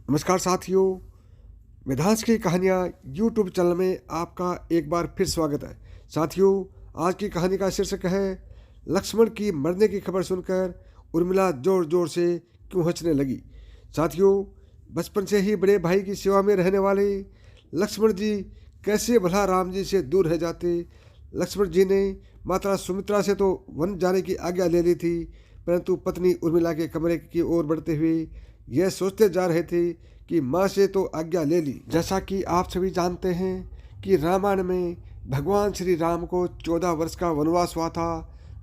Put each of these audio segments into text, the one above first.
नमस्कार साथियों, वेदांश की कहानियाँ यूट्यूब चैनल में आपका एक बार फिर स्वागत है। साथियों, आज की कहानी का शीर्षक है लक्ष्मण की मरने की खबर सुनकर उर्मिला जोर जोर से क्यों हंसने लगी। साथियों, बचपन से ही बड़े भाई की सेवा में रहने वाले लक्ष्मण जी कैसे भला राम जी से दूर रह जाते। लक्ष्मण जी ने माता सुमित्रा से तो वन जाने की आज्ञा ले ली थी, परंतु पत्नी उर्मिला के कमरे की ओर बढ़ते हुए यह सोचते जा रहे थे कि माँ से तो आज्ञा ले ली। जैसा कि आप सभी जानते हैं कि रामायण में भगवान श्री राम को 14 वर्ष का वनवास हुआ था,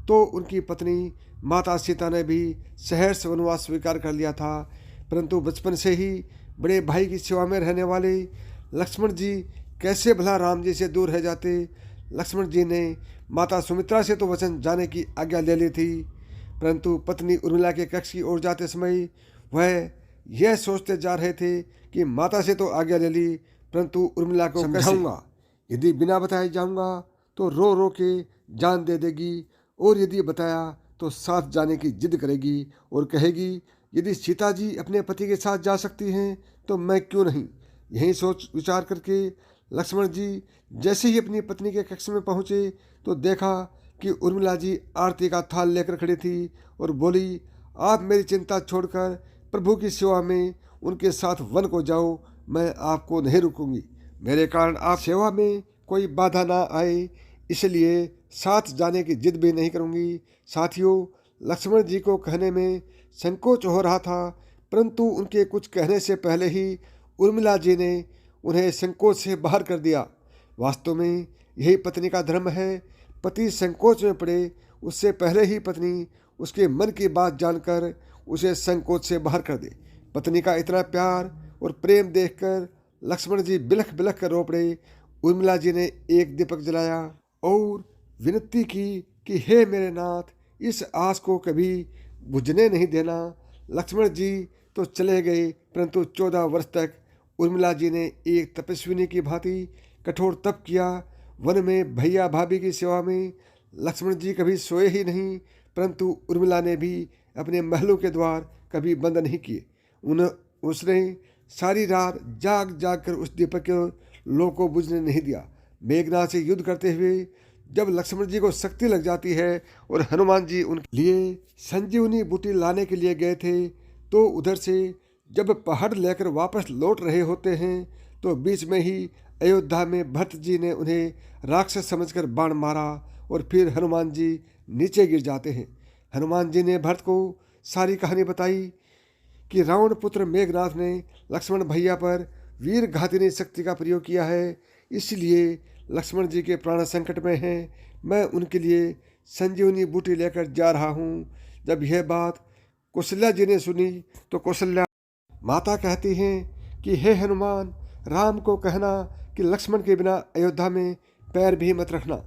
तो उनकी पत्नी माता सीता ने भी सहर्ष वनवास स्वीकार कर लिया था। परंतु बचपन से ही बड़े भाई की सेवा में रहने वाले लक्ष्मण जी कैसे भला राम जी से दूर रह जाते। लक्ष्मण जी ने माता सुमित्रा से तो वचन जाने की आज्ञा ले ली थी, परंतु पत्नी उर्मिला के कक्ष की ओर जाते समय वह यह सोचते जा रहे थे कि माता से तो आज्ञा ले ली, परंतु उर्मिला को समझाऊंगा। यदि बिना बताए जाऊंगा तो रो रो के जान दे देगी, और यदि बताया तो साथ जाने की जिद करेगी और कहेगी यदि सीता जी अपने पति के साथ जा सकती हैं तो मैं क्यों नहीं। यही सोच विचार करके लक्ष्मण जी जैसे ही अपनी पत्नी के कक्ष में पहुंचे तो देखा कि उर्मिला जी आरती का थाल लेकर खड़ी थी और बोली, आप मेरी चिंता छोड़कर प्रभु की सेवा में उनके साथ वन को जाओ, मैं आपको नहीं रुकूंगी। मेरे कारण आप सेवा में कोई बाधा ना आए, इसलिए साथ जाने की जिद भी नहीं करूंगी। साथियों, लक्ष्मण जी को कहने में संकोच हो रहा था, परंतु उनके कुछ कहने से पहले ही उर्मिला जी ने उन्हें संकोच से बाहर कर दिया। वास्तव में यही पत्नी का धर्म है। पति संकोच में पड़े उससे पहले ही पत्नी उसके मन की बात जानकर उसे संकोच से बाहर कर दे। पत्नी का इतना प्यार और प्रेम देखकर लक्ष्मण जी बिलख बिलख कर रो पड़े। उर्मिला जी ने एक दीपक जलाया और विनती की कि हे मेरे नाथ, इस आस को कभी बुझने नहीं देना। लक्ष्मण जी तो चले गए, परंतु 14 वर्ष तक उर्मिला जी ने एक तपस्विनी की भांति कठोर तप किया। वन में भैया भाभी की सेवा में लक्ष्मण जी कभी सोए ही नहीं, परंतु उर्मिला ने भी अपने महलों के द्वार कभी बंद नहीं किए। उसने सारी रात जाग जाग कर उस दीपक के लो को बुझने नहीं दिया। मेघनाथ से युद्ध करते हुए जब लक्ष्मण जी को शक्ति लग जाती है और हनुमान जी उनके लिए संजीवनी बूटी लाने के लिए गए थे, तो उधर से जब पहाड़ लेकर वापस लौट रहे होते हैं तो बीच में ही अयोध्या में भरत जी ने उन्हें राक्षस समझकर बाण मारा और फिर हनुमान जी नीचे गिर जाते हैं। हनुमान जी ने भरत को सारी कहानी बताई कि रावण पुत्र मेघनाथ ने लक्ष्मण भैया पर वीर घातिनी शक्ति का प्रयोग किया है, इसलिए लक्ष्मण जी के प्राण संकट में हैं। मैं उनके लिए संजीवनी बूटी लेकर जा रहा हूँ। जब यह बात कौशल्या जी ने सुनी तो कौशल्या माता कहती हैं कि हे हनुमान, राम को कहना कि लक्ष्मण के बिना अयोध्या में पैर भी मत रखना,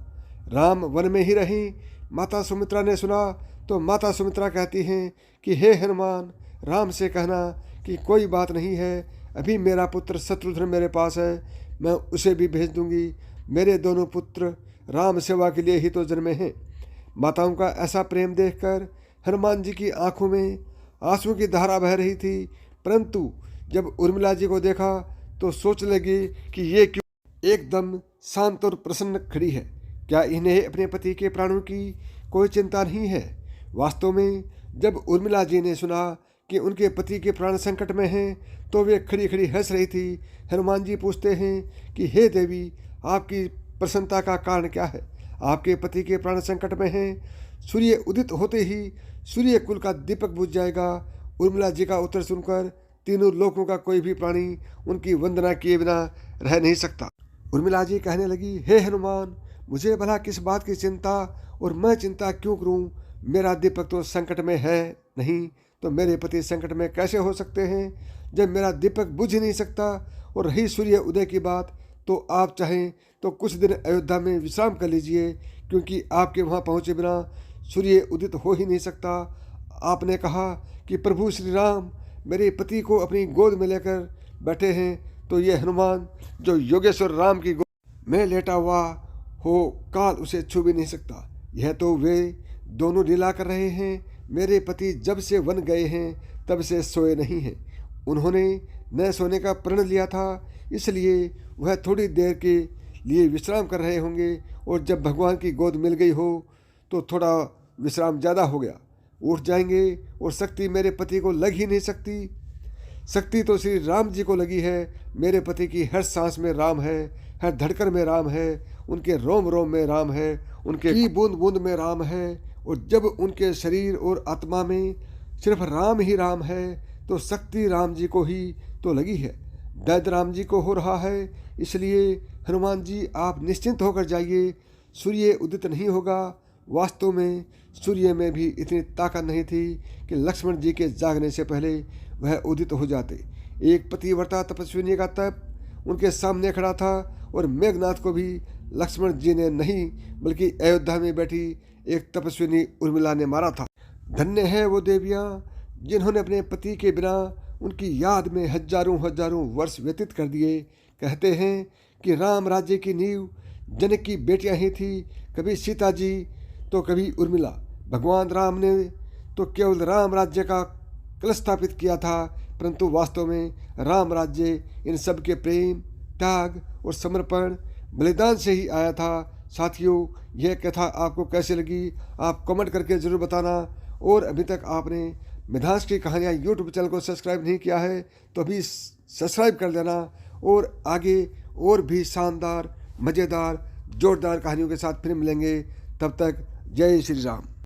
राम वन में ही रहें। माता सुमित्रा ने सुना तो माता सुमित्रा कहती हैं कि हे हनुमान, राम से कहना कि कोई बात नहीं है, अभी मेरा पुत्र शत्रुघ्न मेरे पास है, मैं उसे भी भेज दूंगी। मेरे दोनों पुत्र राम सेवा के लिए ही तो जन्मे हैं। माताओं का ऐसा प्रेम देखकर हनुमान जी की आंखों में आंसू की धारा बह रही थी, परंतु जब उर्मिला जी को देखा तो सोच लगी कि ये क्यों एकदम शांत और प्रसन्न खड़ी है। क्या इन्हें अपने पति के प्राणों की कोई चिंता नहीं है? वास्तव में जब उर्मिला जी ने सुना कि उनके पति के प्राण संकट में हैं तो वे खड़ी खड़ी हंस रही थी। हनुमान जी पूछते हैं कि हे देवी, आपकी प्रसन्नता का कारण क्या है? आपके पति के प्राण संकट में हैं। सूर्य उदित होते ही सूर्य कुल का दीपक बुझ जाएगा। उर्मिला जी का उत्तर सुनकर तीनों लोकों का कोई भी प्राणी उनकी वंदना किए बिना रह नहीं सकता। उर्मिला जी कहने लगी, हे हनुमान, मुझे भला किस बात की चिंता, और मैं चिंता क्यों करूं? मेरा दीपक तो संकट में है नहीं, तो मेरे पति संकट में कैसे हो सकते हैं जब मेरा दीपक बुझ ही नहीं सकता। और रही सूर्य उदय की बात, तो आप चाहें तो कुछ दिन अयोध्या में विश्राम कर लीजिए, क्योंकि आपके वहाँ पहुँचे बिना सूर्य उदित हो ही नहीं सकता। आपने कहा कि प्रभु श्री राम मेरे पति को अपनी गोद में लेकर बैठे हैं, तो ये हनुमान जो योगेश्वर राम की गोद में लेटा हुआ हो, काल उसे छू भी नहीं सकता। यह तो वे दोनों लीला कर रहे हैं। मेरे पति जब से वन गए हैं तब से सोए नहीं हैं। उन्होंने न सोने का प्रण लिया था, इसलिए वह थोड़ी देर के लिए विश्राम कर रहे होंगे और जब भगवान की गोद मिल गई हो तो थोड़ा विश्राम ज़्यादा हो गया, उठ जाएंगे और शक्ति मेरे पति को लग ही नहीं सकती। शक्ति तो श्री राम जी को लगी है। मेरे पति की हर सांस में राम है, हर धड़कन में राम है, उनके रोम रोम में राम है, उनके की बूंद बूंद में राम है। और जब उनके शरीर और आत्मा में सिर्फ राम ही राम है तो शक्ति राम जी को ही तो लगी है, दर्द राम जी को हो रहा है। इसलिए हनुमान जी आप निश्चिंत होकर जाइए, सूर्य उदित नहीं होगा। वास्तव में सूर्य में भी इतनी ताकत नहीं थी कि लक्ष्मण जी के जागने से पहले वह उदित हो जाते। एक पतिव्रता तपस्विनी का तप उनके सामने खड़ा था और मेघनाथ को भी लक्ष्मण जी ने नहीं बल्कि अयोध्या में बैठी एक तपस्विनी उर्मिला ने मारा था। धन्य है वो देवियाँ जिन्होंने अपने पति के बिना उनकी याद में हजारों हजारों वर्ष व्यतीत कर दिए। कहते हैं कि राम राज्य की नींव जनक की बेटियां ही थी, कभी सीता जी तो कभी उर्मिला। भगवान राम ने तो केवल राम राज्य का कलश स्थापित किया था, परंतु वास्तव में राम राज्य इन सब के प्रेम, त्याग और समर्पण, बलिदान से ही आया था। साथियों, यह कथा आपको कैसे लगी आप कमेंट करके ज़रूर बताना। और अभी तक आपने मिधांस की कहानियाँ यूट्यूब चैनल को सब्सक्राइब नहीं किया है तो अभी सब्सक्राइब कर देना और आगे और भी शानदार, मज़ेदार, जोरदार कहानियों के साथ फिर मिलेंगे। तब तक जय श्री राम।